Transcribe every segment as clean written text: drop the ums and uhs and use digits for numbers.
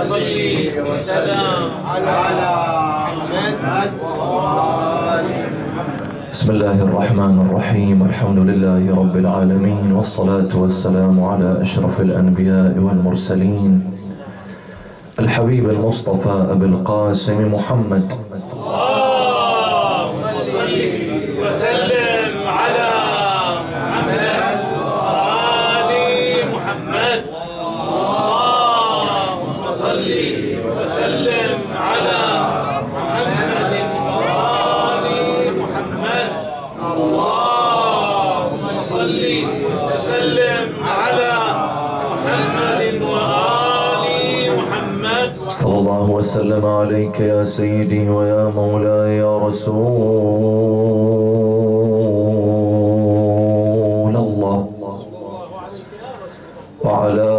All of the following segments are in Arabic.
صلي وسلم على محمد وآل محمد. بسم الله الرحمن الرحيم. الحمد لله رب العالمين، والصلاة والسلام على أشرف الأنبياء والمرسلين، الحبيب المصطفى أبي القاسم محمد. اللهم صل وسلم على محمد وآل محمد. اللهم صل وسلم على محمد وآل محمد. اللهم صل وسلم على محمد وآل محمد. صلى الله وسلم عليك يا سيدي ويا مولاي يا رسول الله، وعلى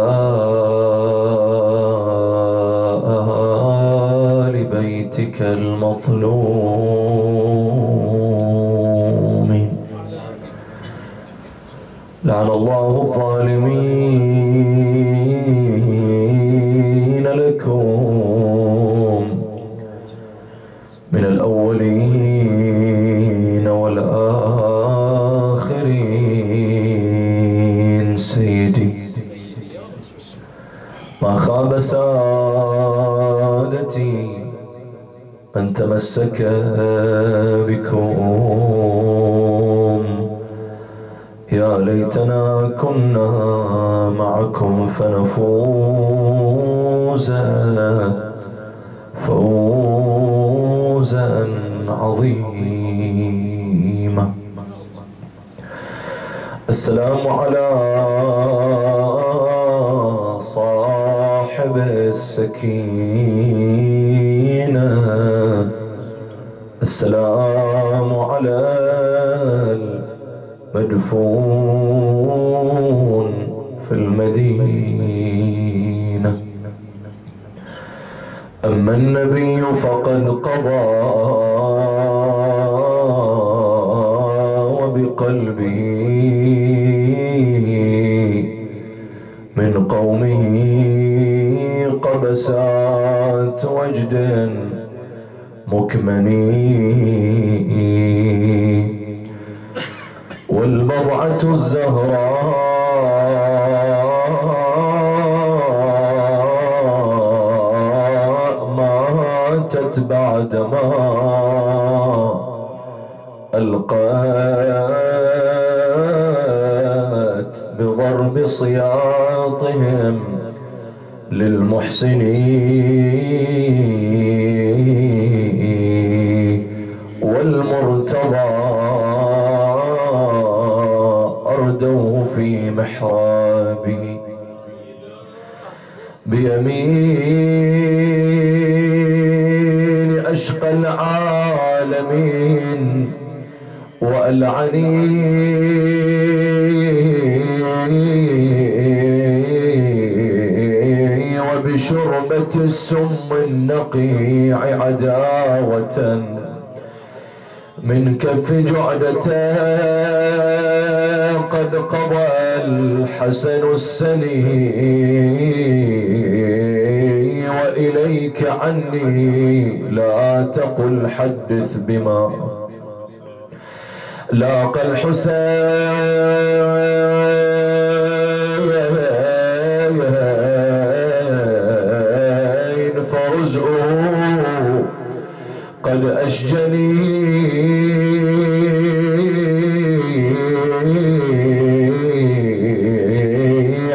آل بيتك المظلومين. لعن الله الظالمين لكم من الأولين والآخرين. سيدي ما خاب سادتي من تمسك بكم، يا ليتنا كنا معكم فنفوز فوزا عظيما. السلام على صاحب السكينة، السلام على المدفون في المدينة. أما النبي فقد قضى وبقلبه من قومه قبسات وجد مكمني، والبضعة الزهراء ماتت بعدما ألقت بضرب صياطهم للمحسنين، والمرتضى أردوه في محرابه بيمين أشقى العالمين وألعني وبشربة السم النقيع عداوة من كف جعدته قد قضى الحسن السني، وإليك عني لا تقل حدث بما لاقى الحسين فرزقه قد أشجني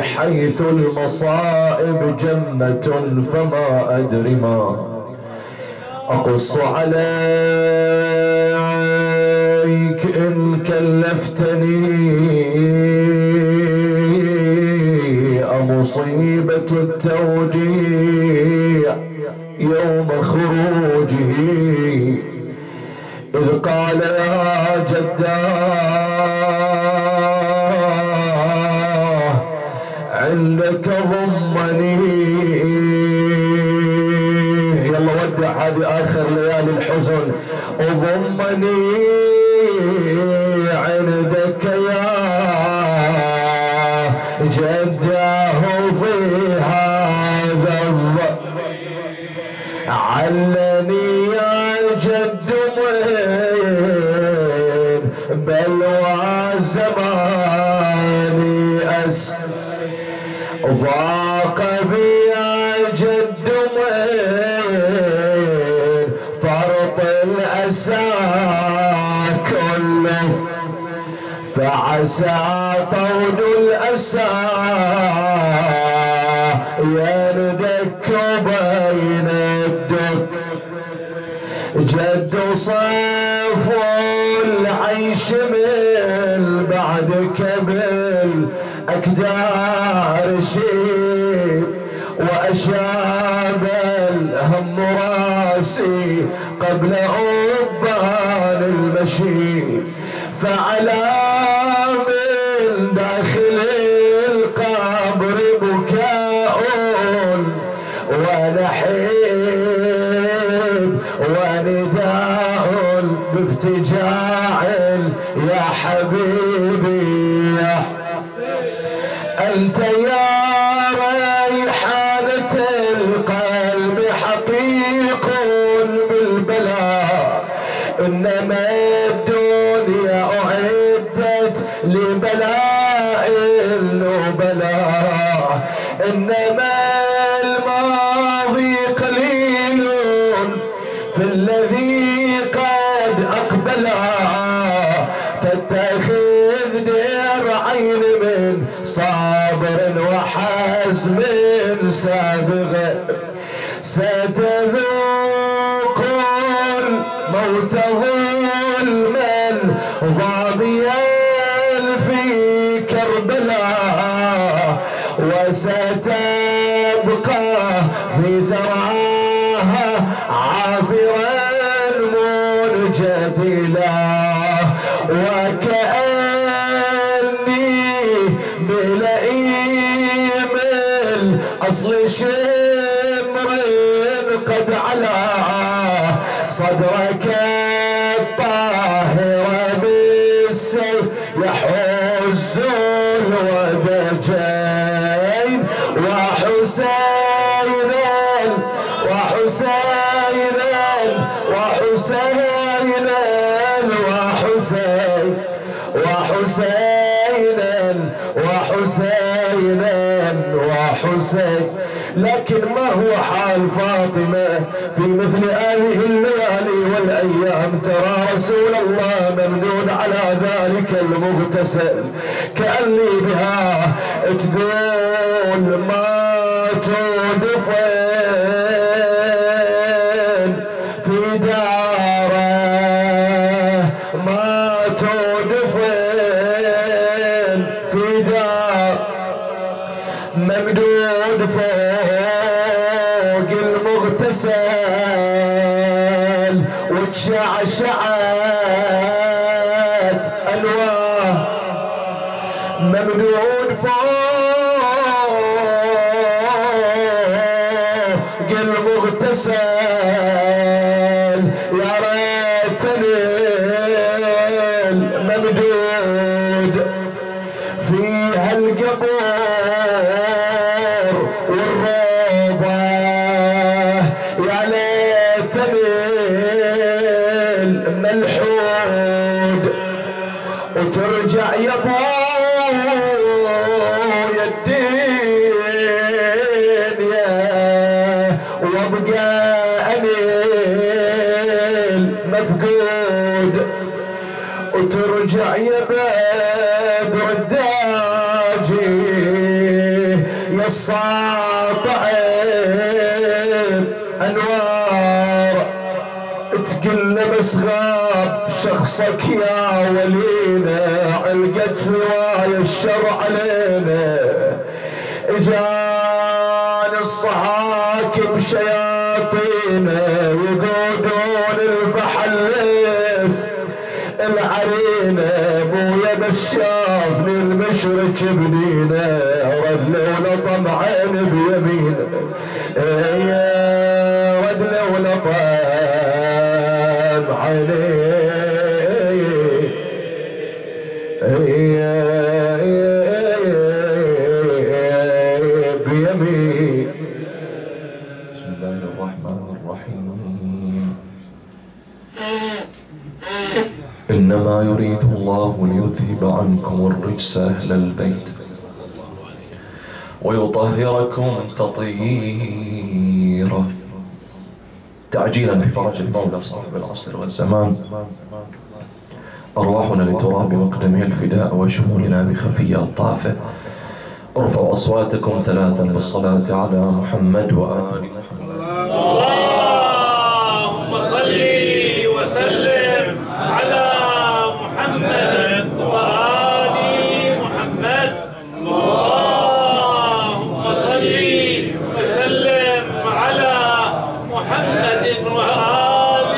حيث المصائب جنة، فما أدري ما أقص عليك إن كلفتني، أمصيبة التوديع يوم خروجه إذ قال يا جداه عندك ضمني. يلا ودع، هذه آخر ليالي الحزن. وضمني عندك يا جداه في هذا الضمن ضاق بيا جد من فرط الأسى كله فعسى طول الأسى يندك بين الدك جد صيف العيش من بعد كبل أكدار شيب وأشاب الهم راسي قبل أبان المشي فعلى من داخل القبر بكاء ونحيب ونداء بافتجاع يا حبيبي أنت يا ريحانة القلب حقيق بالبلاء إنما الدنيا أعدت لبلاء النبلاء إنما الماضي قليل في الذي قد أقبلا فاتخذ درعين من صابر وحزم سابغ ستذوق الموت ظلما ضاميا في كربلاء وستبقى في ثراها عافرا منجدلا وكأني بلئيم الأصل شمر قد علا صدرك الطاهر بالسيف يحز الودجين وحسينا وحسينا وحسينا وحسين وحسينا وحسينا وحسين لكن ما هو حال فاطمة في مثل هذه الليالي والأيام ترى رسول الله ممدود على ذلك المغتسل كأني بها تقول ما تدفن في داره ما تدفن في دار ممدود فوق المغتسل وتشعشعت أنوار ممدود فوق المغتسل يا ريتني الممدود في هالقبر والروضة يا ليتني الملحود وترجع يا ابو الدنيا وابقى اني المفقود وترجع يا بدر الداجي يا الساطع انوار تقل مسغاب شخصك يا ولينا علقت رواية الشر علينا اجان الصحاكم شياطينا يقودون الفحل العرينة ابويا بشاف للمشرك بنينا رد لولا طمعين بيمين يا رد لولا طمعين بيمين. بسم الله الرحمن الرحيم. إنما يريد الله ليذهب عنكم الرجس أهل البيت ويطهركم تطهيرا. تعجيلا بفرج المولى صاحب العصر والزمان، أرواحنا لتراب مقدمه الفداء وشمولنا بخفي ألطافه. ارفعوا أصواتكم ثلاثا بالصلاة على محمد وآل محمد. اللهم صل وسلم على محمد وآل محمد. اللهم صل وسلم على محمد وآل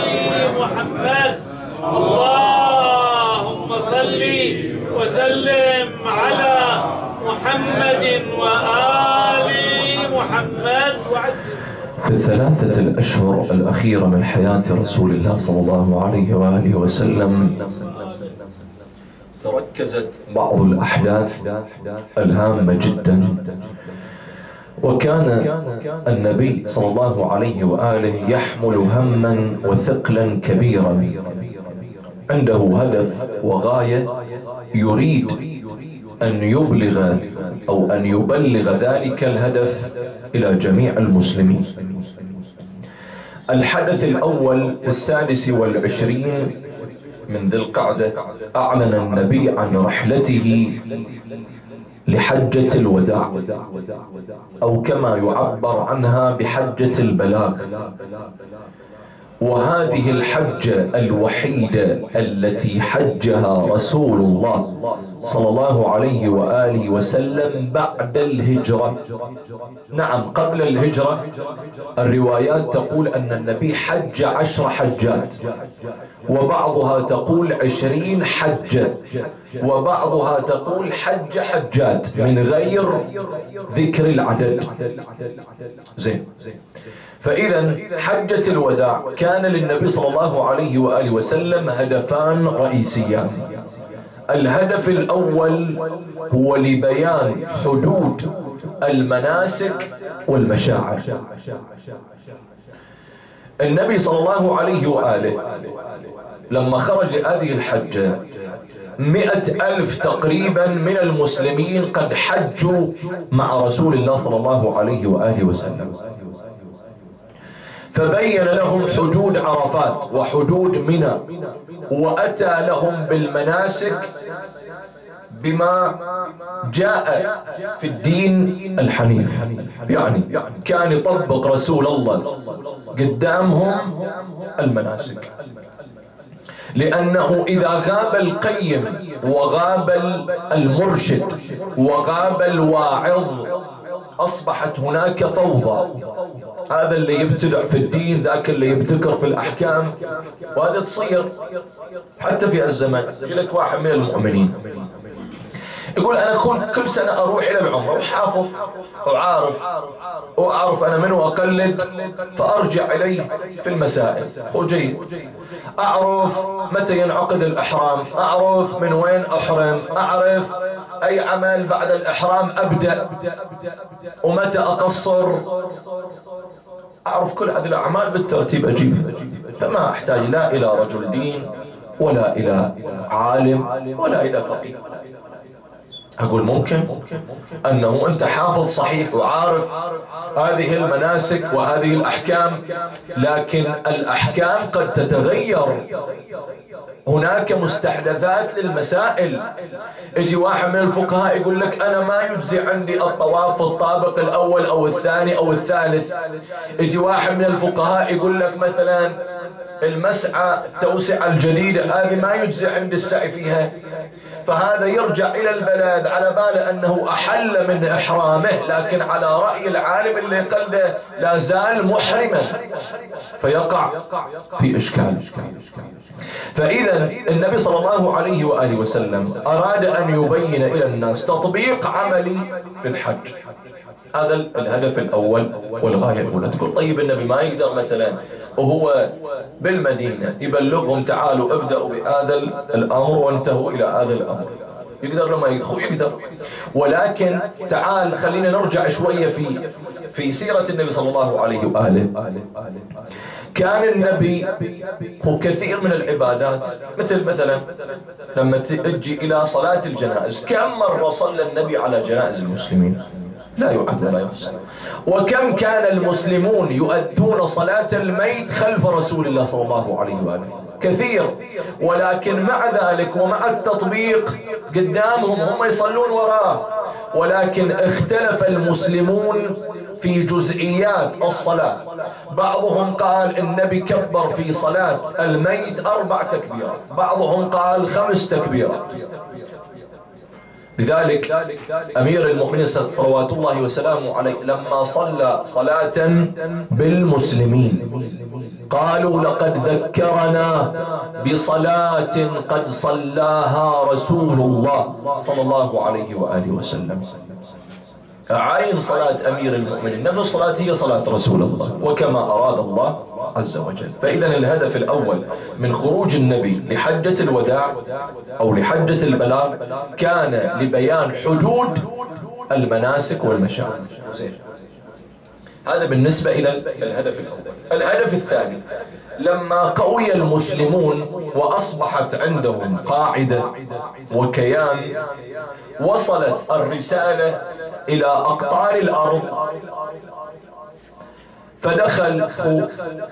محمد. اللهم صل وسلم على محمد وآل محمد. في الثلاثة الأشهر الأخيرة من حياة رسول الله صلى الله عليه وآله وسلم تركزت بعض الأحداث الهامة جدا، وكان النبي صلى الله عليه وآله يحمل هما وثقلا كبيرا، عنده هدف وغاية يريد أن يبلغ أو أن يبلغ ذلك الهدف إلى جميع المسلمين. الحدث الأول في 26 من ذي القعدة أعلن النبي عن رحلته لحجة الوداع، أو كما يعبر عنها بحجة البلاغ. وهذه الحجة الوحيدة التي حجها رسول الله صلى الله عليه وآله وسلم بعد الهجرة. نعم، قبل الهجرة الروايات تقول أن النبي حج 10 حجات، وبعضها تقول 20 حجة، وبعضها تقول حج حجات من غير ذكر العدد. زين. فإذا حجة الوداع كان للنبي صلى الله عليه وآله وسلم هدفان رئيسيان. الهدف الأول هو لبيان حدود المناسك والمشاعر. النبي صلى الله عليه وآله لما خرج لهذه الحجة 100,000 تقريبا من المسلمين قد حجوا مع رسول الله صلى الله عليه وآله وسلم، فبين لهم حدود عرفات وحدود منى، وأتى لهم بالمناسك بما جاء في الدين الحنيف. يعني كان يطبق رسول الله قدامهم المناسك، لأنه إذا غاب القيم وغاب المرشد وغاب الواعظ أصبحت هناك فوضى. هذا اللي يبتدع في الدين، ذاك اللي يبتكر في الأحكام، وهذا تصير حتى في الزمان. يقول لك واحد من المؤمنين يقول أنا كل سنة أروح إلى العمرة وحافظ وأعرف أنا منه أقلد، فأرجع إليه في المسائل. هو جيد، أعرف متى ينعقد الإحرام، أعرف من وين أحرم، أعرف أي عمل بعد الإحرام أبدأ ومتى أقصر، أعرف كل هذه الأعمال بالترتيب أجيب، فما أحتاج لا إلى رجل دين ولا إلى عالم ولا إلى فقيه. أقول ممكن أنه أنت حافظ صحيح وعارف هذه المناسك وهذه الأحكام، لكن الأحكام قد تتغير، هناك مستحدثات للمسائل. يجي واحد من الفقهاء يقول لك أنا ما يجزي عندي الطواف في الطابق الأول أو الثاني أو الثالث. يجي واحد من الفقهاء يقول لك مثلا المسعى التوسعة الجديدة هذه ما يجزي عند السعي فيها، فهذا يرجع إلى البلد على باله أنه أحل من إحرامه، لكن على رأي العالم اللي قلده لا زال محرما، فيقع في إشكال. فإذا النبي صلى الله عليه وآله وسلم أراد أن يبين إلى الناس تطبيق عملي للحج. هذا الهدف الأول والغاية الأولى. تقول طيب النبي ما يقدر مثلا وهو بالمدينة يبلغهم تعالوا ابدأوا بهذا الأمر وانتهوا إلى هذا الأمر؟ يقدر لما يقدر، ولكن تعال خلينا نرجع شوية في سيرة النبي صلى الله عليه وآله. كان النبي هو كثير من العبادات، مثلا لما تجي إلى صلاة الجنائز، كم مرة صلى النبي على جنائز المسلمين؟ لا يعد ولا يحصى. وكم كان المسلمون يؤدون صلاة الميت خلف رسول الله صلى الله عليه وآله، كثير. ولكن مع ذلك ومع التطبيق قدامهم هم يصلون وراه، ولكن اختلف المسلمون في جزئيات الصلاة. بعضهم قال النبي كبر في صلاة الميت 4 تكبيرات، بعضهم قال 5 تكبيرات. لذلك أمير المؤمنين صلوات الله وسلامه عليه لما صلى صلاة بالمسلمين قالوا لقد ذكرنا بصلاة قد صلاها رسول الله صلى الله عليه وآله وسلم. عين صلاة أمير المؤمنين نفس الصلاة هي صلاة رسول الله وكما أراد الله عز وجل. فإذا الهدف الأول من خروج النبي لحجة الوداع أو لحجة البلاغ كان لبيان حدود المناسك والمشاعر. هذا بالنسبة إلى الهدف الأول. الهدف الثاني لما قوي المسلمون وأصبحت عندهم قاعدة وكيان وصلت الرسالة إلى أقطار الأرض، فدخل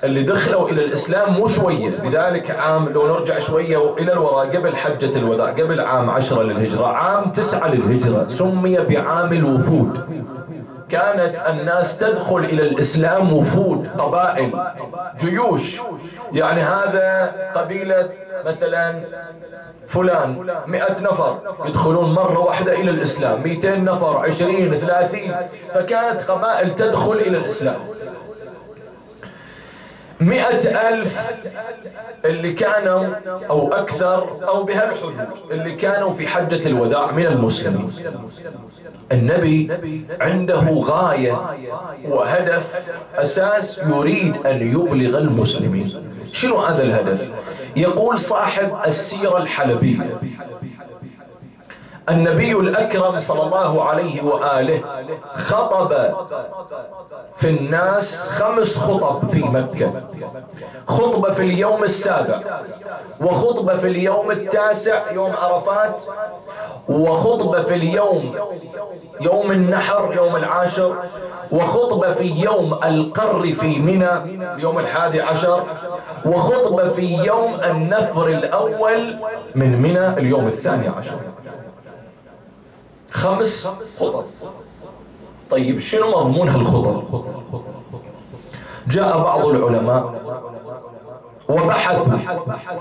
اللي دخلوا إلى الإسلام مو شوية. لذلك عام لو نرجع شوية إلى الوراء قبل حجة الوداع، قبل عام 10 للهجرة، عام 9 للهجرة سمي بعام الوفود. كانت الناس تدخل إلى الإسلام وفود، قبائل، جيوش. يعني هذا قبيلة مثلا فلان 100 نفر يدخلون مرة واحدة إلى الإسلام، 200 نفر، 20، 30. فكانت قبائل تدخل إلى الإسلام. 100,000 اللي كانوا أو أكثر أو بهالحدود اللي كانوا في حجة الوداع من المسلمين. النبي عنده غاية وهدف أساس يريد أن يبلغ المسلمين. شنو هذا الهدف؟ يقول صاحب السيرة الحلبية النبي الأكرم صلى الله عليه وآله خطب في الناس 5 خطب في مكة. خطبة في اليوم 7، وخطبة في اليوم 9 يوم عرفات، وخطبة في يوم النحر يوم 10، وخطبة في يوم القر في منى يوم 11، وخطبة في يوم النفر الأول من منى اليوم 12. 5 خطب. طيب شنو مضمون هالخطب؟ جاء بعض العلماء وبحثوا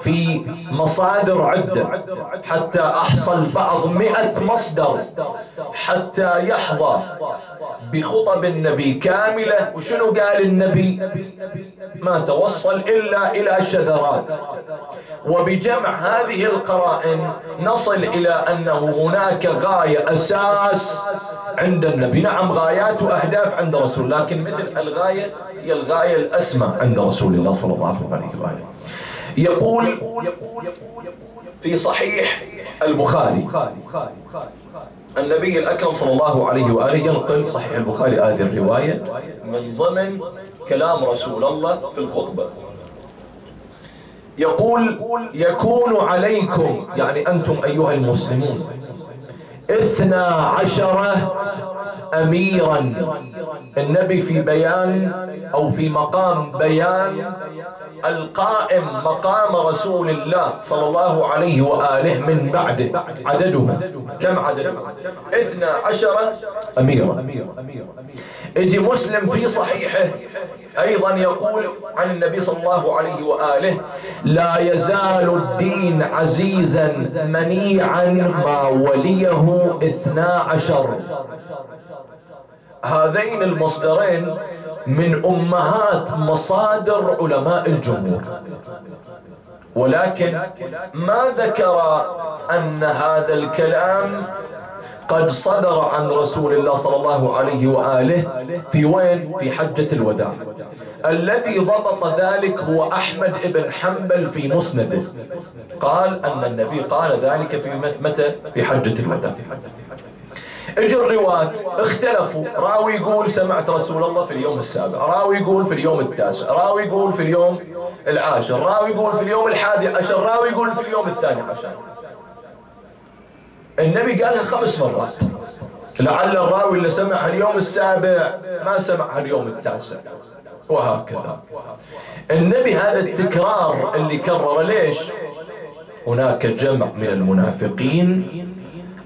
في مصادر عدة حتى أحصل بعض 100 مصدر حتى يحظى بخطب النبي كاملة. وشنو قال النبي؟ ما توصل إلا إلى شذرات. وبجمع هذه القرائن نصل إلى أنه هناك غاية أساس عند النبي. نعم غايات وأهداف عند رسول، لكن مثل الغاية هي الغاية الأسمى عند رسول الله صلى الله عليه وآله. يقول في صحيح البخاري النبي الأكرم صلى الله عليه وآله ينقل صحيح البخاري هذه الرواية من ضمن كلام رسول الله في الخطبة. يقول يكون عليكم يعني أنتم أيها المسلمون 12 أميرا. النبي في بيان أو في مقام بيان القائم مقام رسول الله صلى الله عليه وآله من بعده. عددهم كم؟ عددهم 12 أميرا. اجي مسلم في صحيحه أيضا يقول عن النبي صلى الله عليه وآله لا يزال الدين عزيزا منيعا ما وليه 12. هذين المصدرين من أمهات مصادر علماء الجمهور، ولكن ما ذكر أن هذا الكلام قد صدر عن رسول الله صلى الله عليه وآله في وين؟ في حجة الوداع. الذي ضبط ذلك هو أحمد بن حنبل في مسنده، قال أن النبي قال ذلك في متى؟ في حجة الوداع. اجوا الرواة اختلفوا، راوي يقول سمعت رسول الله في اليوم 7، راوي يقول في اليوم 9، راوي يقول في اليوم 10، راوي يقول في اليوم 11، راوي يقول في اليوم 12. النبي قالها 5 مرات. لعل الراوي اللي سمعها اليوم السابع ما سمعها اليوم التاسع، وهكذا. النبي هذا التكرار اللي كرر ليش؟ هناك جمع من المنافقين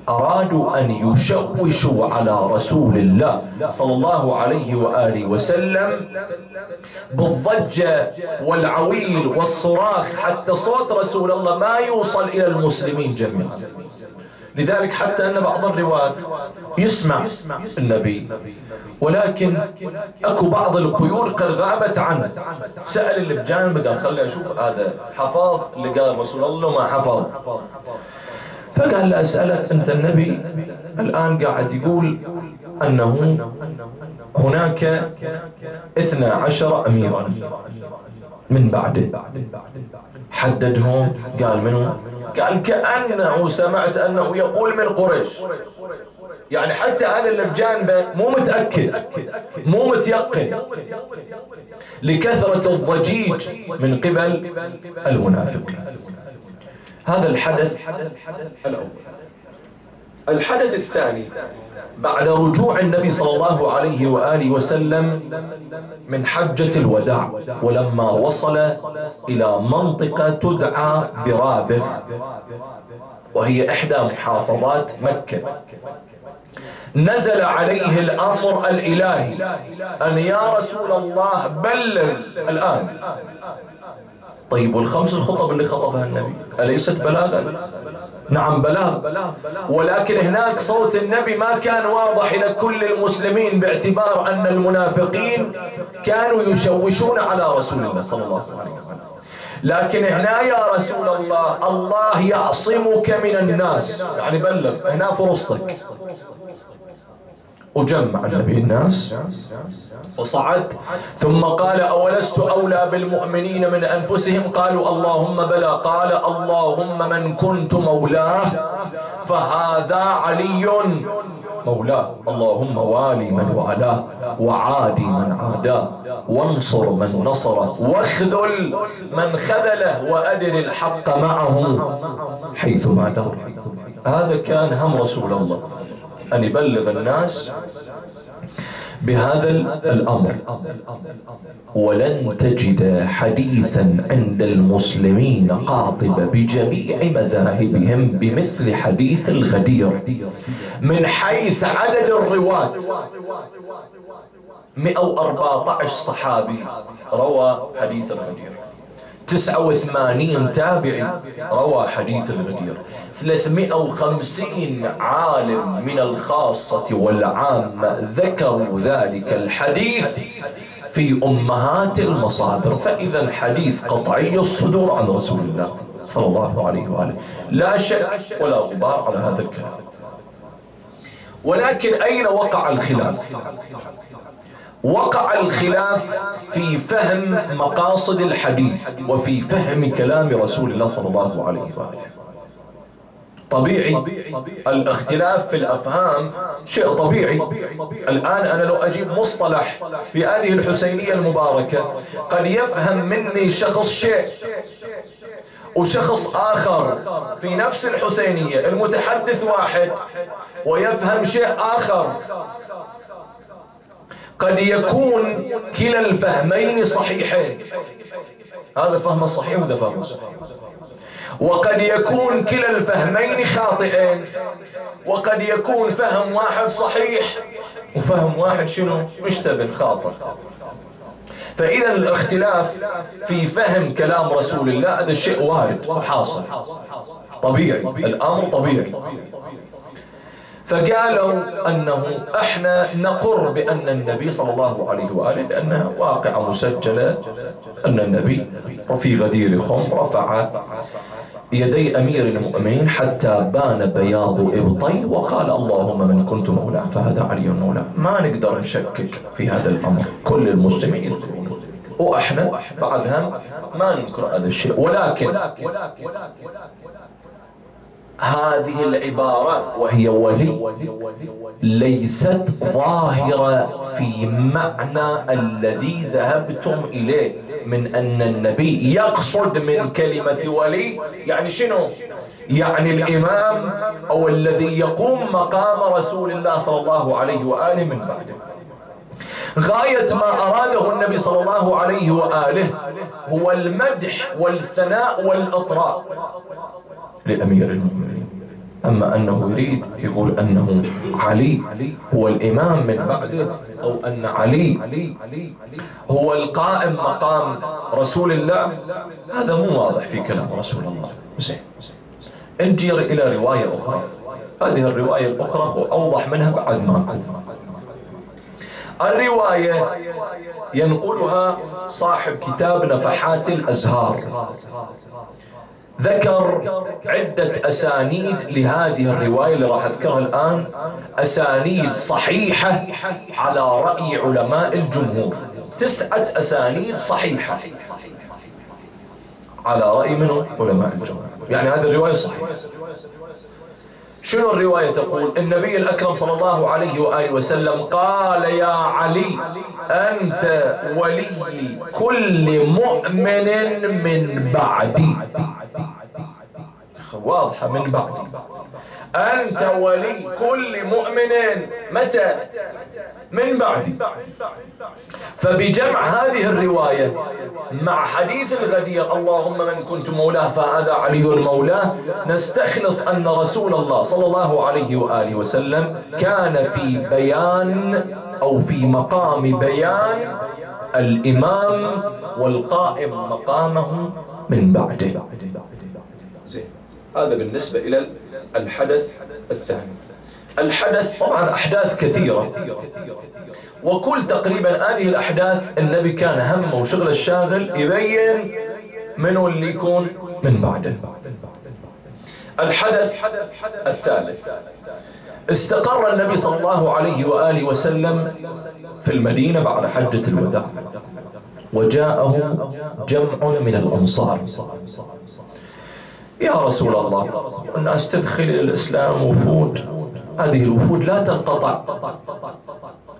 أرادوا أن يشوشوا على رسول الله صلى الله عليه وآله وسلم بالضجة والعويل والصراخ حتى صوت رسول الله ما يوصل إلى المسلمين جميعا. لذلك حتى أن بعض الروايات يسمع النبي ولكن أكو بعض القيود قد غابت عنه. سأل اللي بجانبه قال خلي أشوف هذا حفظ اللي قال رسول الله ما حفظ، فقال له أسألك أنت النبي الآن قاعد يقول أنه هناك 12 أميرا من بعده، حددهم. قال منه؟ قال كأنه سمعت أنه يقول من قريش. يعني حتى هذا اللي بجانبه مو متأكد مو متيقن لكثرة الضجيج من قبل المنافقين. هذا الحدث الأول. الحدث الثاني بعد رجوع النبي صلى الله عليه وآله وسلم من حجة الوداع، ولما وصل إلى منطقة تدعى برابغ وهي إحدى محافظات مكة، نزل عليه الأمر الإلهي أن يا رسول الله بلغ الآن. طيب والخمس الخطب اللي خطبها النبي أليست بلاغا؟ نعم بلاغ، ولكن هناك صوت النبي ما كان واضح إلى كل المسلمين باعتبار أن المنافقين كانوا يشوشون على رسول الله صلى الله عليه وسلم. لكن هنا يا رسول الله الله يعصمك من الناس، يعني بلغ هنا فرصتك. وجمع النبي الناس وصعد ثم قال أولست أولى بالمؤمنين من أنفسهم؟ قالوا اللهم بلى. قال اللهم من كنت مولاه فهذا علي مولاه، اللهم والي من والاه وعادي من عاداه وانصر من نصره واخذل من خذله وأدر الحق معه حيثما دار. هذا كان هم رسول الله أن يبلغ الناس بهذا الأمر. ولن تجد حديثا عند المسلمين قاطب بجميع مذاهبهم بمثل حديث الغدير من حيث عدد الرواة. 114 صحابي روى حديث الغدير، 89 تابعي روى حديث الغدير، 350 عالم من الخاصة والعامة ذكروا ذلك الحديث في أمهات المصادر. فإذا الحديث قطعي الصدور عن رسول الله صلى الله عليه وآله، لا شك ولا غبار على هذا الكلام. ولكن أين وقع الخلاف؟ وقع الخلاف في فهم مقاصد الحديث وفي فهم كلام رسول الله صلى الله عليه وآله. طبيعي الاختلاف في الأفهام شيء طبيعي. الآن أنا لو أجيب مصطلح في هذه الحسينية المباركة قد يفهم مني شخص شيء وشخص آخر في نفس الحسينية المتحدث واحد ويفهم شيء آخر. قد يكون كلا الفهمين صحيحين، هذا فهم الصحيح وده فهم الصحيح، وقد يكون كلا الفهمين خاطئين، وقد يكون فهم واحد صحيح وفهم واحد شنو مشتبه خاطئ. فإذا الاختلاف في فهم كلام رسول الله هذا الشيء وارد وحاصل طبيعي، الأمر طبيعي. فقالوا أنه احنا نقر بأن النبي صلى الله عليه وآله، لأنها واقعة مسجلة أن النبي في غدير خم رفع يدي أمير المؤمنين حتى بان بياض إبطي وقال اللهم من كنت مولاه فهذا علي مولاه. ما نقدر نشكك في هذا الأمر، كل المسلمين يذكرون وإحنا بعدهم ما ننكر هذا الشيء. ولكن هذه العبارة وهي ولي ليست ظاهرة في معنى الذي ذهبتم إليه من أن النبي يقصد من كلمة ولي يعني شنو؟ يعني الإمام أو الذي يقوم مقام رسول الله صلى الله عليه وآله من بعده. غاية ما أراده النبي صلى الله عليه وآله هو المدح والثناء والإطراء لأمير المؤمنين. أما أنه يريد يقول أنه علي هو الإمام من بعده، أو أن علي هو القائم مقام رسول الله، هذا مو واضح في كلام رسول الله. زين، انجر إلى رواية أخرى. هذه الرواية الأخرى هو أوضح منها بعد ماكو. الرواية ينقلها صاحب كتاب نفحات الأزهار، ذكر عدة أسانيد لهذه الرواية اللي راح أذكرها الآن، أسانيد صحيحة على رأي علماء الجمهور. 9 أسانيد صحيحة على رأي منه علماء الجمهور، يعني هذه الرواية صحيحة. شنو الرواية تقول؟ النبي الأكرم صلى الله عليه وآله وسلم قال: يا علي أنت ولي كل مؤمن من بعدي. واضحة، من بعدي. أنت ولي كل مؤمن متى؟ من بعدي. فبجمع هذه الرواية مع حديث الغدير اللهم من كنت مولاه فهذا علي المولاه، نستخلص أن رسول الله صلى الله عليه وآله وسلم كان في بيان أو في مقام بيان الإمام والقائم مقامه من بعده. زين، هذا بالنسبة إلى الحدث الثاني. الحدث طبعا أحداث كثيرة، وكل تقريبا هذه الأحداث النبي كان همه وشغل الشاغل يبين منه اللي يكون من بعده. الحدث الثالث، استقر النبي صلى الله عليه وآله وسلم في المدينة بعد حجة الوداع، وجاءه جمع من الأنصار: يا رسول الله، الناس تدخل إلى الإسلام وفود، هذه الوفود لا تنقطع،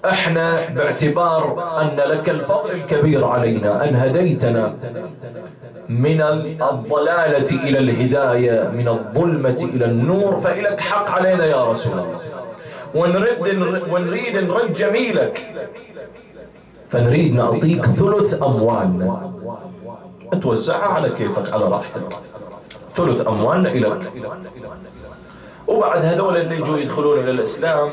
احنا باعتبار أن لك الفضل الكبير علينا أن هديتنا من الضلالة إلى الهداية، من الظلمة إلى النور، فإلك حق علينا يا رسول الله، ونريد نرد جميلك، فنريد نعطيك ثلث أموالنا، توزعها على كيفك على راحتك، ثلث أموالنا إليك. وبعد هذول اللي يجوا يدخلون إلى الإسلام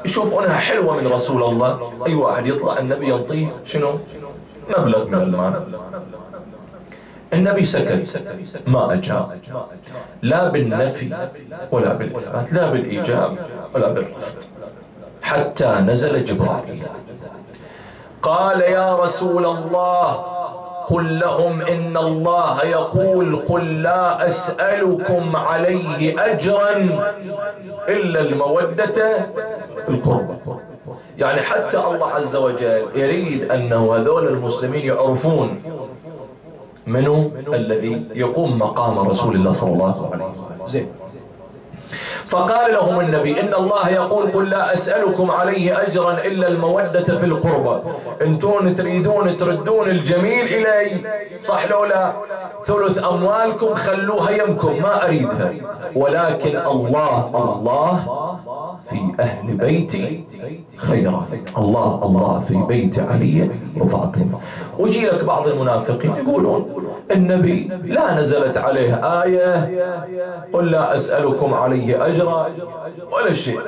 يشوفونها حلوة من رسول الله، أي واحد يطلع النبي ينطيه شنو؟ مبلغ من المال. النبي سكت، ما أجاب، لا بالنفي ولا بالإثبات، لا بالإيجاب ولا بالرفض، حتى نزل جبرائيل قال: يا رسول الله، قل لهم إن الله يقول: قل لا أسألكم عليه أجرا إلا المودة في القربى. يعني حتى الله عز وجل يريد أنه هذول المسلمين يعرفون منه الذي يقوم مقام رسول الله صلى الله عليه وسلم. زين، فقال لهم النبي: إن الله يقول: قل لا أسألكم عليه أجرا إلا المودة في القربى. انتون تريدون تردون الجميل إلي، صح لولا ثلث أموالكم خلوها يمكم، ما أريدها، ولكن الله في أهل بيتي خيرا، الله في بيت علي وفاطمة. ويجي لك بعض المنافقين يقولون النبي لا نزلت عليه آية قل لا أسألكم عليه أجرا ولا شيء.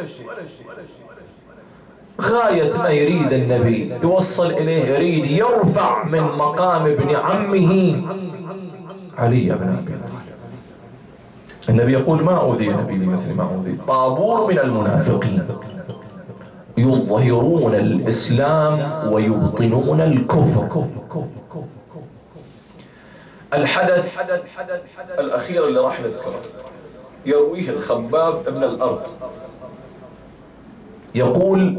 غاية ما يريد النبي يوصل إليه، يريد يرفع من مقام ابن عمه علي بن أبي طالب. النبي يقول: ما أوذي نبي بمثل ما أوذي طابور من المنافقين يظهرون الإسلام ويبطنون الكفر. الحدث الأخير اللي راح نذكره يرويه الخباب ابن الأرض، يقول: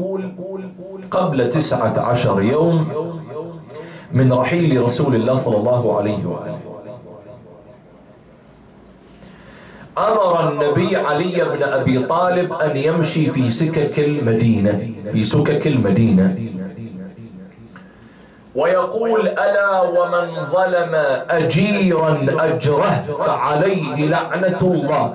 قبل 19 يوم من رحيل رسول الله صلى الله عليه وآله أمر النبي علي بن أبي طالب أن يمشي في سكك المدينة، ويقول ألا ومن ظلم أجيرا أجره فعليه لعنة الله،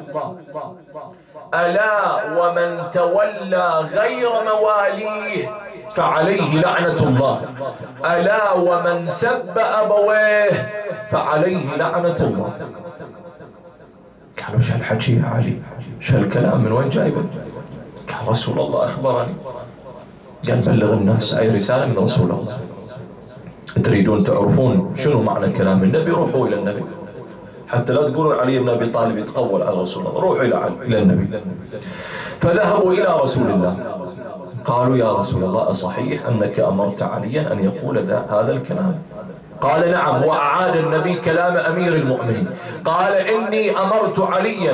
ألا ومن تولى غير مواليه فعليه لعنة الله، ألا ومن سب أبويه فعليه لعنة الله. قالوا شو هالحكي يا علي؟ شو هالكلام من وين جايبه؟ قال رسول الله أخبرني. قال بلغ الناس أي رسالة من رسول الله. تريدون تعرفون شنو معنى كلام النبي؟ روحوا إلى النبي، حتى لا تقولون علي بن أبي طالب يتقول على رسول الله. روحوا إلى النبي. فذهبوا إلى رسول الله قالوا يا رسول الله أصحيح أنك أمرت عليا أن يقول هذا الكلام؟ قال نعم. وأعاد النبي كلام أمير المؤمنين قال إني أمرت عليا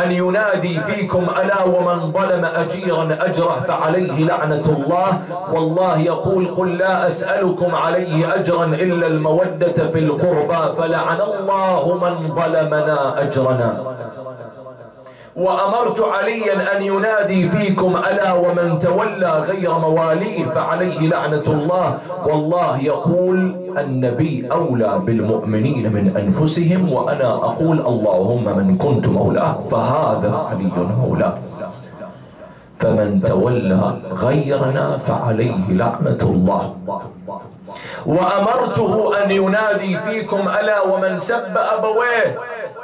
أن ينادي فيكم ألا ومن ظلم أجيرا أجره فعليه لعنة الله، والله يقول قل لا أسألكم عليه أجرا إلا المودة في القربى فلعن الله من ظلمنا أجرنا. وأمرت عليا أن ينادي فيكم ألا ومن تولى غير مواليه فعليه لعنة الله، والله يقول النبي أولى بالمؤمنين من أنفسهم، وأنا أقول اللهم من كنت مولاه فهذا علي مولاه، فمن تولى غيرنا فعليه لعنة الله. وأمرته أن ينادي فيكم ألا ومن سب أبويه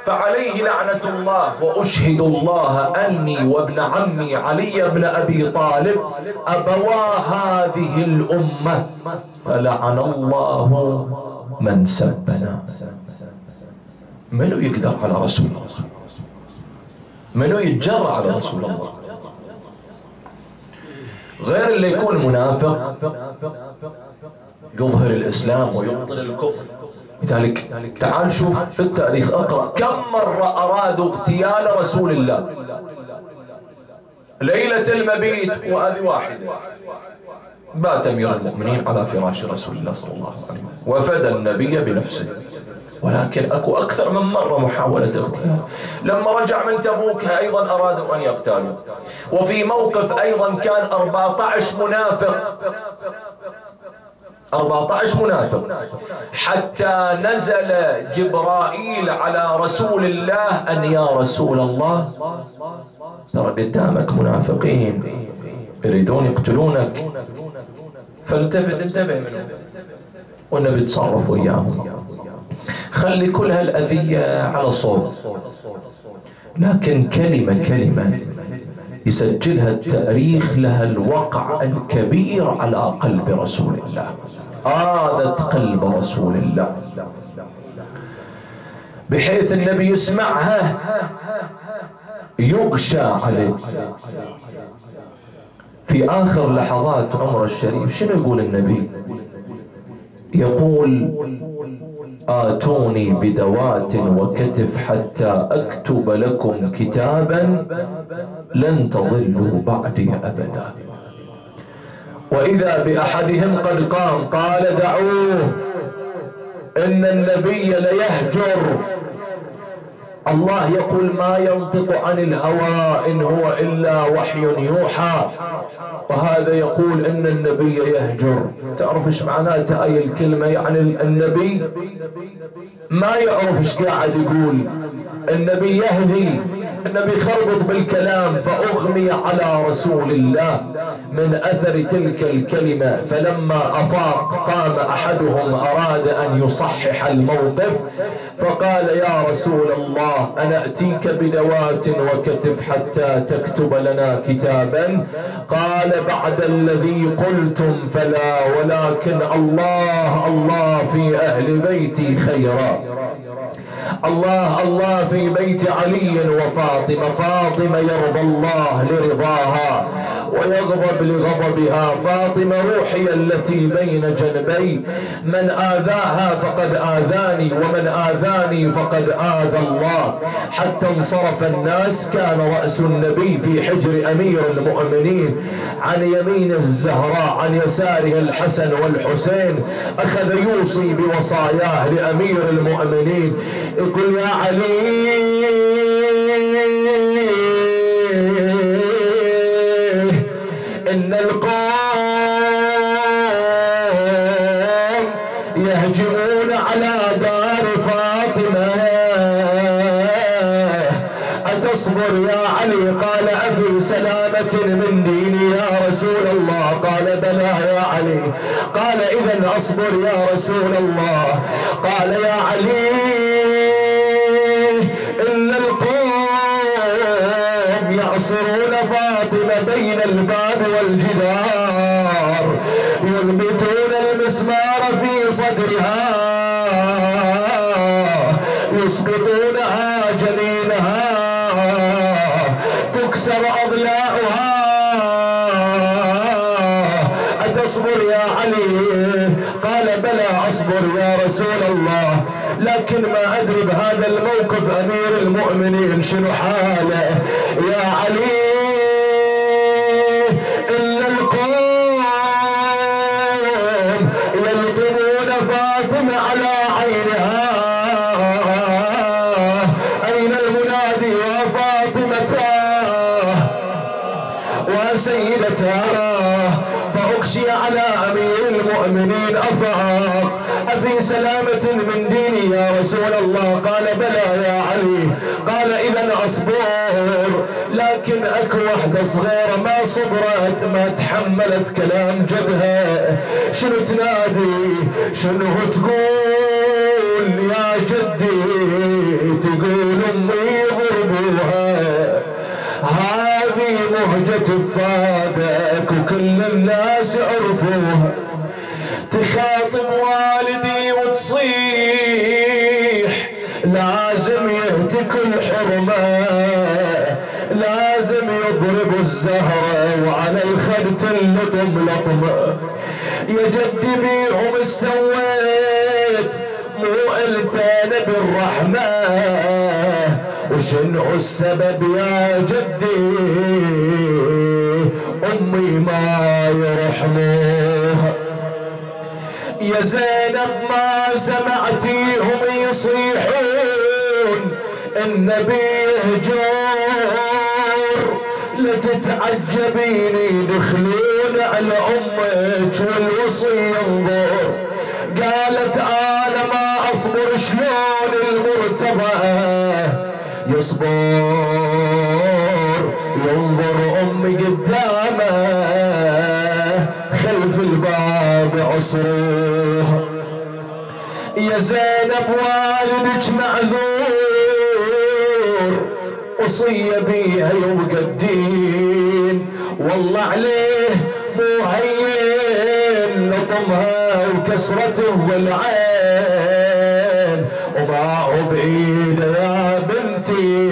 فعليه لعنة الله، وأشهد الله أني وابن عمي علي بن أبي طالب أبوا هذه الأمة فلعن الله من سبنا. منو يقدر على رسول الله؟ منو يتجرأ على رسول الله؟ غير اللي يكون منافق يظهر الإسلام ويبطل الكفر. لذلك تعال شوف في التاريخ، اقرأ كم مرة أرادوا اغتيال رسول الله. ليلة المبيت وهذه واحدة بات أمير المؤمنين على فراش رسول الله صلى الله عليه وسلم وفدى النبي بنفسه، ولكن أكو أكثر من مرة محاولة اغتيال. لما رجع من تبوك أيضا أرادوا أن يقتلوا، وفي موقف أيضا كان 14 منافق 14 منافق حتى نزل جبرائيل على رسول الله أن يا رسول الله ترى قدامك منافقين يريدون يقتلونك فالتفت انتبه منهم، والنبي تصرف وياهم، خلي كل هالأذية على صوت، لكن كلمة كلمة يسجلها التاريخ لها الوقع الكبير على قلب رسول الله، آذت قلب رسول الله بحيث النبي يسمعها يغشى عليه. في آخر لحظات عمره الشريف شنو يقول النبي؟ يقول آتوني بدوات وكتف حتى أكتب لكم كتابا لن تضلوا بعدي أبدا. وإذا بأحدهم قد قام قال دعوه إن النبي ليهجر. الله يقول ما ينطق عن الهوى إن هو إلا وحي يوحى، وهذا يقول إن النبي يهجر. تعرف إيش معناتها هاي الكلمة؟ يعني النبي ما يعرف إيش قاعد يقول، النبي يهذي، النبي خربط بالكلام، فأغمي على رسول الله من أثر تلك الكلمة. فلما أفاق قام أحدهم أراد أن يصحح الموقف فقال يا رسول الله أنا أتيك بدوات وكتف حتى تكتب لنا كتابا؟ قال بعد الذي قلتم فلا، ولكن الله في أهل بيتي خيرا، الله في بيت علي وفاطمة، فاطمة يرضى الله لرضاها ويغضب لغضبها، فاطمة روحي التي بين جنبي، من آذاها فقد آذاني ومن آذاني فقد آذى الله. حتى انصرف الناس كان رأس النبي في حجر أمير المؤمنين، عن يمين الزهراء عن يساره الحسن والحسين، أخذ يوصي بوصاياه لأمير المؤمنين، يقول يا علي إن القوم يهجمون على دار فاطمة أتصبر يا علي؟ قال أفي سلامة من ديني يا رسول الله؟ قال بلى يا علي. قال إذن أصبر يا رسول الله. قال يا علي إن القوم يعصرون فاطمة بين الباب والجدار ينبتون المسمار في صدرها يسقطونها جنينها تكسر أضلاعها. أتصبر يا علي؟ قال بلى أصبر يا رسول الله، لكن ما أدري بهذا الموقف أمير المؤمنين شنو حاله. يا علي إن القوم يلطمون فاطمة على عينها. أين المنادي يا فاطمة وسيدتها؟ فأخشي على أمير المؤمنين أفاق. أفي سلامة من ديني يا رسول الله؟ قال بلى يا علي. قال إذن أصبر، لكن أكو وحدة صغيرة ما صبرت ما تحملت كلام جدها. شنو تنادي؟ شنو تقول يا جدي؟ تقول أمي ضربوها، هذه مهجة فادك وكل الناس عرفوها. تخاطب والدي وتصيح لازم يهتك الحرمة، لازم يضرب الزهرة وعلى الخد تلطم لطمة. يا جدي بيهم السويت مو قلتين بالرحمة، وشنو السبب يا جدي؟ أمي ما يرحموها. يا زينب ما سمعتيهم يصيحون النبي يهجر؟ لتتعجبين يدخلون على أمك والوصي ينظر. قالت أنا ما أصبر، شلون المرتضى يصبر؟ ينظر أمي قدامه خلف الباب عصروها. يا زينب والدك معذور، وصية بيها يوقع الدين، والله عليه مو هين لطمها وكسرة الضلعين، وما هو بعيدة يا بنتي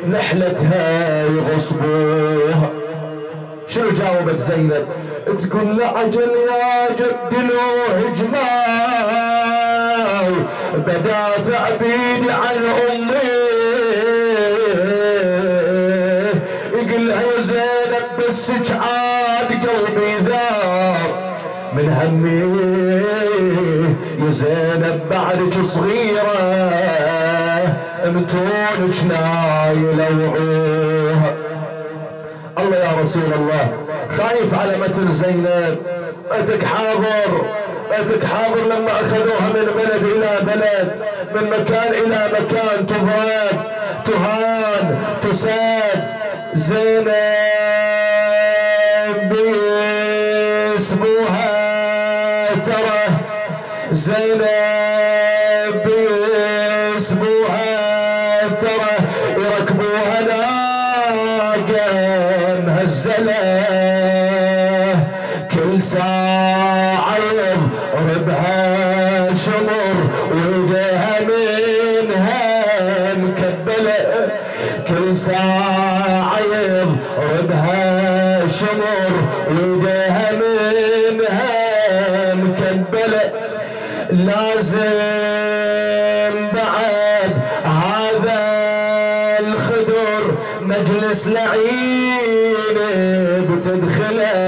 نحلتها يغصبوها. شنو جاوبت زينب؟ تقول له عجل يا جد لو هجماو بدافع بيدي عن امي. يقول لها يا زينب بس عاد قلبي ذاب من همي، يا زينب بعدك صغيرة متونك نايلة وعوها. الله يا رسول الله، خايف على متن زينب. أتك حاضر لما أخذوها من بلد إلى بلد، من مكان إلى مكان، تضرب تهان تساد. زينب بيسموها ترى، زينب بيسموها ترى، يركبوها ناقة مهزلة كل ساعة يضربها شمر ويديها منها مكبلة، كل ساعة يضربها شمر ويديها منها مكبلة. لازم بعد هذا الخدر مجلس لعين بتدخله،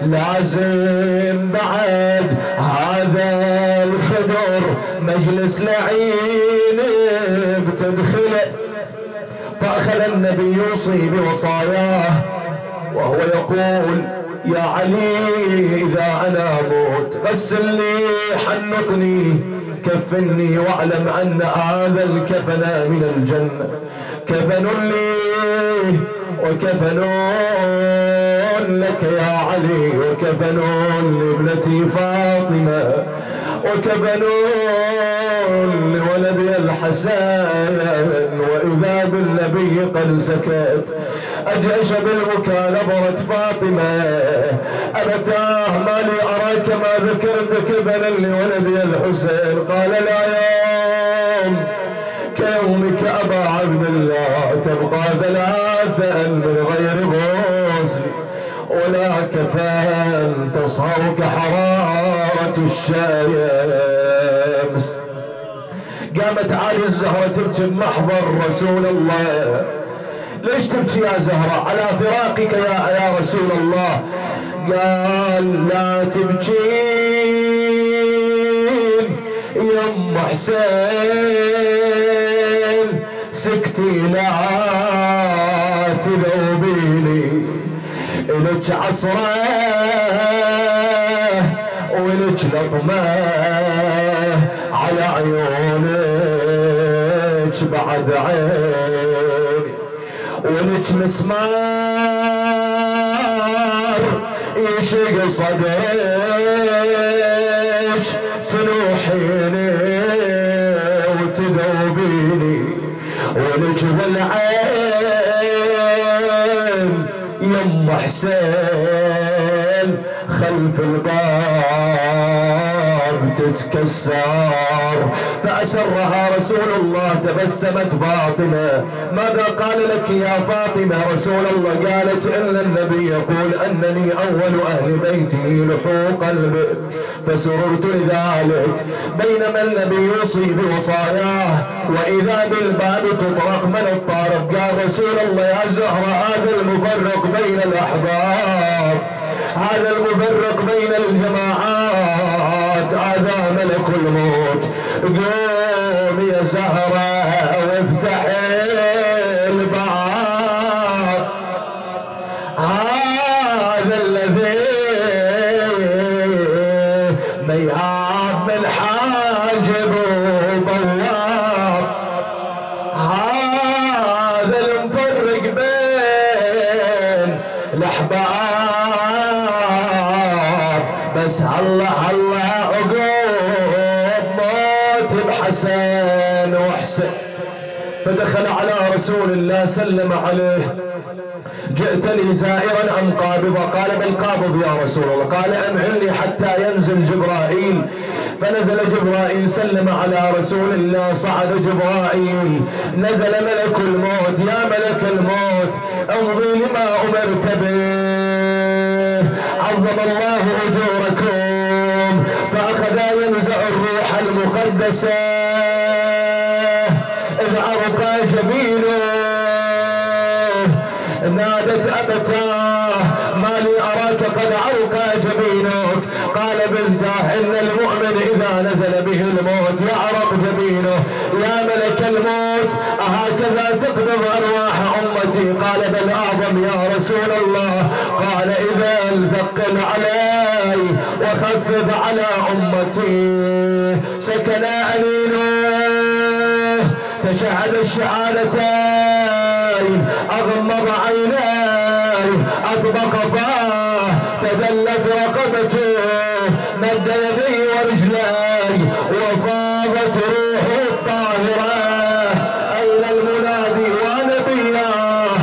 لازم بعد هذا الخدر مجلس لعين بتدخله. فأخذ النبي يوصي بوصاياه وهو يقول يا علي إذا أنا موت غسلني حنطني كفني واعلم أن هذا الكفن من الجنة كفن لي وكفن لك يا علي وكفن لابنتي فاطمة وكفن لولدي الحسن وإذا بالنبي قد سكت أجأش بالبكاء نظرت فاطمة أبتاه ما لي أراك ما ذكرت كفنا لولدي الحسين قال لا يوم كيومك أبا عبد الله تبقى ثلاثا من غير غسل ولا كفان تصهرك حرارة الشمس. قامت عالي الزهرة تبكي بمحضر رسول الله. ليش تبكي يا زهرة على فراقك يا رسول الله؟ قال لا تبكين يا ام حسين سكتي لا تذوبيني إلك عصره وإلك لطمه على عيونك بعد عيني ولك مسمار يشق صدرك تنوحيني وتذوبيني ولك بالعين يم حسين خلف الباب تتكسر فأسرها رسول الله. تبسمت فاطمة ماذا قال لك يا فاطمة رسول الله؟ قالت إن النبي يقول أنني أول أهل بيته لحوقا به فسررت لذلك بينما النبي يوصي بوصاياه وإذا بالباب تطرق من الطارق. قال رسول الله يا زهرة هذا المفرق بين الأحباب هذا المفرق بين الجماعات هذا ملك الموت. قوم يا زهرة وافتح الباب هذا الذي ميعاد من حاجب وبواب هذا المفرق بين الأحباب بس الله عقوب موت بحسن وحسن. فدخل على رسول الله سلم عليه جئتني زائرا أم قابضا؟ قال بل قابض يا رسول الله. قال أمهلني حتى ينزل جبرائيل. فنزل جبرائيل سلم على رسول الله صعد جبرائيل نزل ملك الموت. يا ملك الموت امضي لما أمرت به عظم الله أجوركم. فأخذ ينزع الروح المقدسة إذ أرقى جبينه نادت أبتاه ما لي أراك قد أرقى جبينك. قال بنته إن المؤمن إذا نزل به الموت يعرق جبينه. يا ملك الموت أهكذا تقبض أرواح أمتي؟ قال بل أعظم يا رسول الله. قال إذا ثقل علي وخفف على أمتي. سكن أنينه تشهد الشهادتين أغمض عيناي أطبق فاه تدلت رقبته مد يدي ورجلاي وفاضت روحه الطاهرة. أين المنادي ونبياه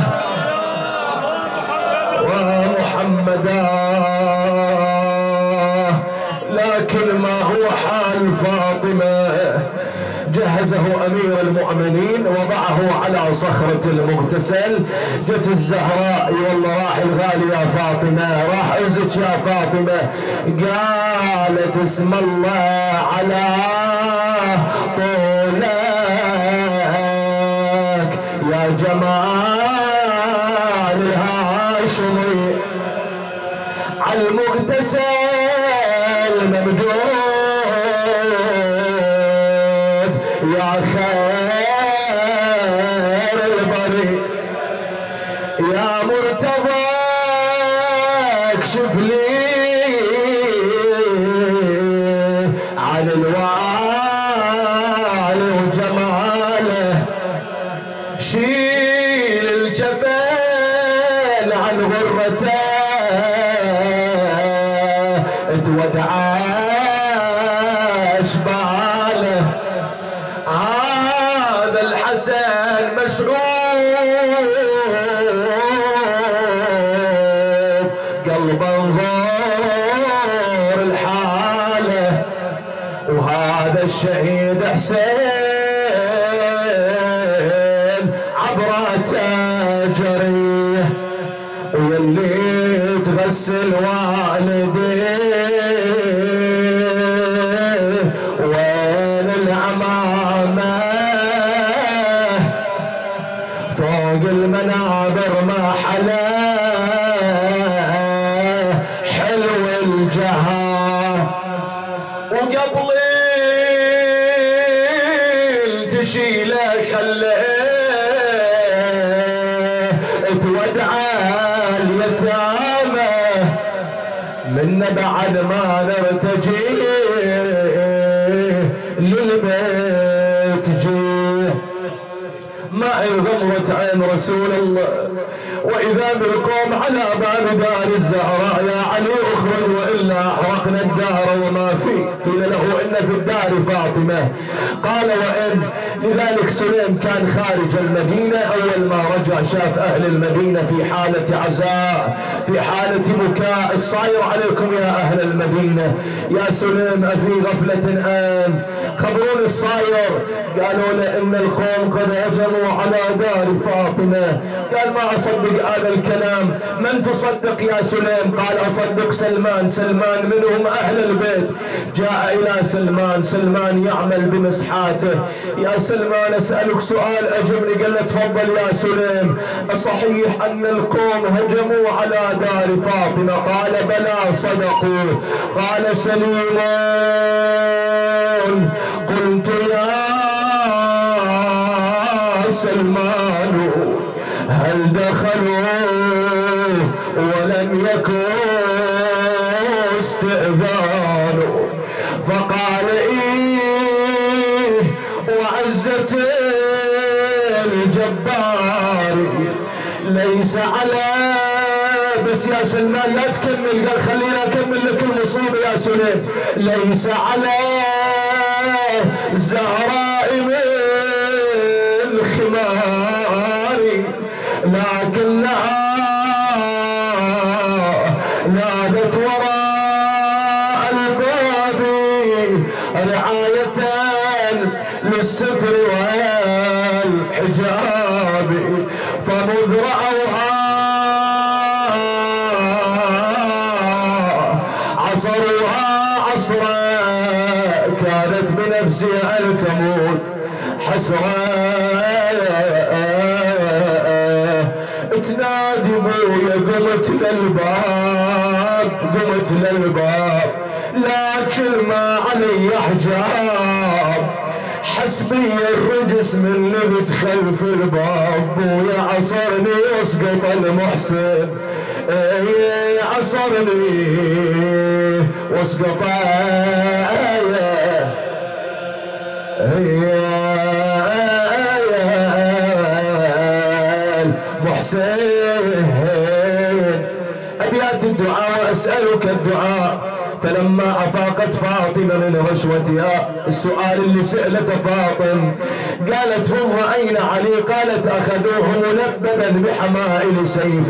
ومحمدا؟ لكن ما هو حال فاطمة؟ جهزه أمير المؤمنين وضعه على صخرة المغتسل. جت الزهراء والله راح الغالي يا فاطمة راح عزك يا فاطمة. قالت اسم الله على طولك يا جمال الهاشمي على المغتسل ممدود يا خير البري يا مرتضى اكشف الوالي وجماله، شيل الجفل عن غرته، تودع اشباله. هذا الحسن مشعوب قلبه غور الحاله، وهذا الشهيد حسين عبرته جريه، واللي تغسل والديه وين العمامة فوق المنابر ما حلا حلو الجهة، وقبل تشيله خليه تودع اليتامى، من بعد ما نرتجي للبيت جيه. ما غمرت عين رسول الله واذا بالقوم على باب دار الزهراء، يا علي اخرج والا احرقنا الدار وما فيه. قيل له ان في الدار فاطمه، قال وان. لذلك سليم كان خارج المدينه، اول ما رجع شاف اهل المدينه في حاله عزاء، في حاله بكاء. الصاير عليكم يا اهل المدينه، يا سليم افي غفله انت؟ خبرون الصاير. قالوا له ان القوم قد هجموا على دار فاطمه. قال ما اصدق هذا الكلام. من تصدق يا سليم؟ قال اصدق سلمان. سلمان منهم اهل البيت. جاء الى سلمان، سلمان يعمل بمسحاته. يا سلمان اسالك سؤال اجبني. قال له تفضل يا سليم، اصحيح ان القوم هجموا على دار فاطمه؟ قال بلى صدقوا. قال سليمان قلت يا سلمان هل دخلوا ولم يكن استئذان؟ فقال إيه وعزة الجبار ليس على. بس يا سلمان لا تكمل. قال خلينا اكمل لك المصيبه يا سليم. ليس على الزهراء من خمار لكنها نادت وراء الباب رعاية للستر والحجاب، فمذ رأوها عصروها عصرا كانت بنفسها أن تموت حسرا. تنادي بويا قمت للباب، قمت للباب لكن ما علي حجاب، حسبي الرجس من اللي دخل في الباب. بويا عصرني واسقط المحسن، عصرني واسقط محسن. أبيات الدعاء وأسألك الدعاء. فلما أفاقت فاطمة من رشوتها، السؤال اللي سألته فاطم قالت هم أين علي؟ قالت أخذوه ملبدا بحمائل سيف.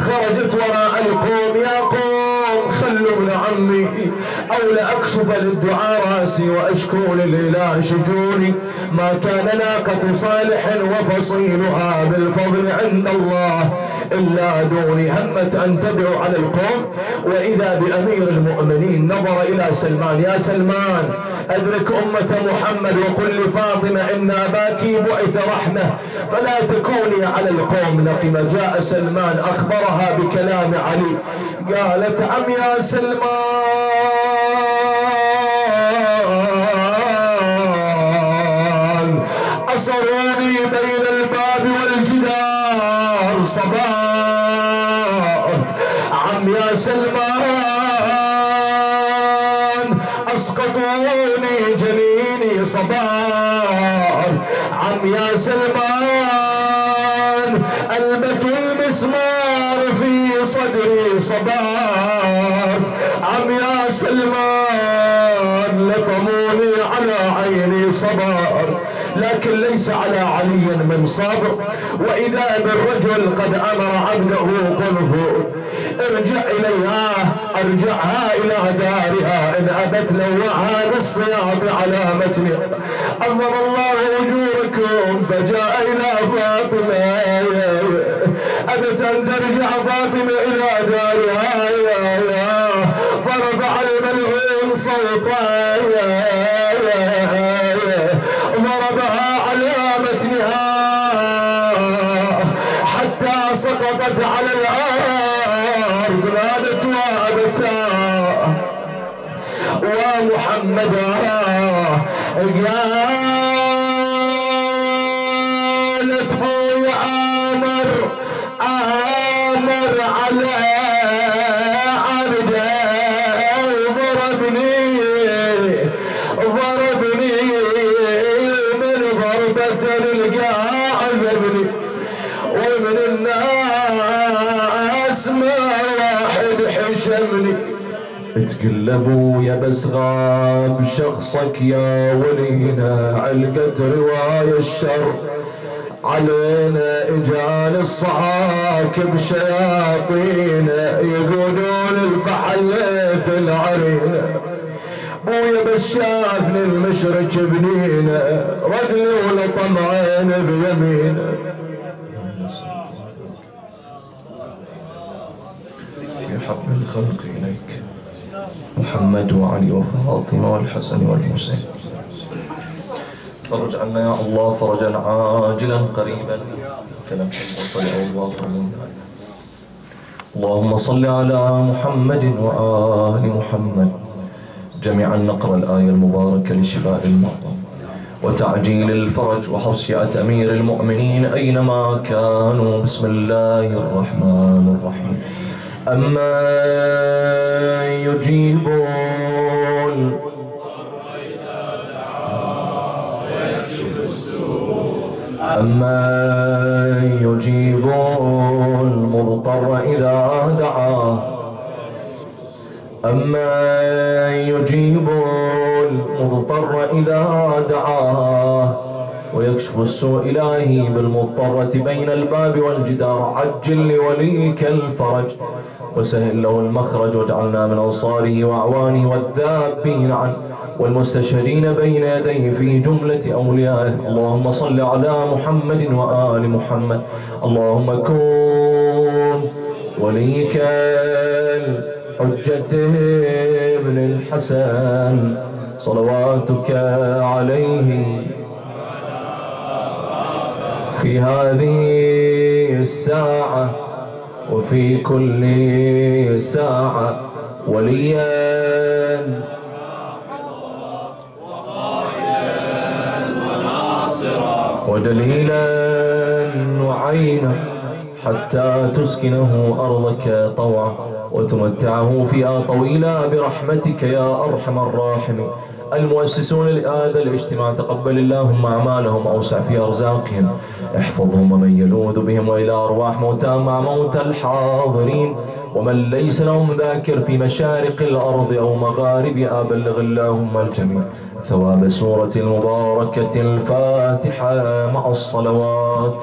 خرجت وراء القوم، يا قوم خلوا ابن عمي أو لأكشف للدعاء راسي وأشكو للإله شجوني. ما كان ناقة صالح وفصيلها بالفضل عند الله إلا دوني. همت أن تدعو على القوم وإذا بأمير المؤمنين نظر إلى سلمان. يا سلمان أدرك أمة محمد وقل لفاطمة إن أباك بعث رحمة فلا تكوني على القوم نقمة. جاء سلمان أخبرها بكلام علي. قالت عم يا سلمان أصروني بين الباب والجدار صبرت. عم يا سلمان أسقطوني جنيني صبار. عم يا سلمان ألبت المسمار في صدري صبار. عم يا سلمان لطموني على عيني صبار. لكن ليس على علي من صبر. وإذا بالرجل قد أمر عبده قل ارجع إليها، ارجعها إلى دارها، إن أبت لوعها بالصياط على متنها. عظم الله أجوركم. فجاء إلى فاطمة أبت أن ترجع فاطمة إلى دارها، فرفع الملعون صوتا ضربها على متنها حتى سقطت على الأرض. نادت وأبتا ومحمدا قالت بويا آمر على عبده ضربني من ضربة القاع ذبني. ومن الناس ما واحد حشمني. تقلبوا يا بس غاب شخصك يا ولينا، علقت رواية الشر علينا. اجال الصعاكب شياطينا يقولون الفحل في العرينة. بويا بس شافني المشرك بنينا، رجلي ولطم عيني بيمينه. يحب الخلق إليك محمد وعلي وفاطمة والحسن والحسين. فرج عنا يا الله فرجا عاجلا قريبا كلمح البصر أو اللهم صل على محمد وآل محمد. جميعا نقرأ الآية المباركة لشفاء المرضى وتعجيل الفرج وحصية أمير المؤمنين أينما كانوا. بسم الله الرحمن الرحيم. أما يجيبون المضطر إذا دعاه. أما يجيب المضطر إذا دعاه ويكشف السوء إلهي بالمضطرة بين الباب والجدار. عجل لوليك الفرج وسهل له المخرج، واجعلنا من أنصاره وأعوانه والذابين عنه والمستشهدين بين يديه في جملة أوليائه. اللهم صل على محمد وآل محمد. اللهم كن وليك الحجة ابن الحسن صلواتك عليه في هذه الساعة وفي كل ساعة وليا ودليلا وعينا حتى تسكنه أرضك طوعا وتمتعه فيها طويلا برحمتك يا أرحم الراحمين. المؤسسون لهذا الاجتماع تقبل اللهم أعمالهم، أوسع في أرزاقهم، احفظهم ومن يلوذ بهم وإلى أرواح موتى مع موتى الحاضرين ومن ليس لهم ذاكر في مشارق الأرض أو مغاربها. بلغ اللهم الجميع ثواب سورة المباركة الفاتحة مع الصلوات.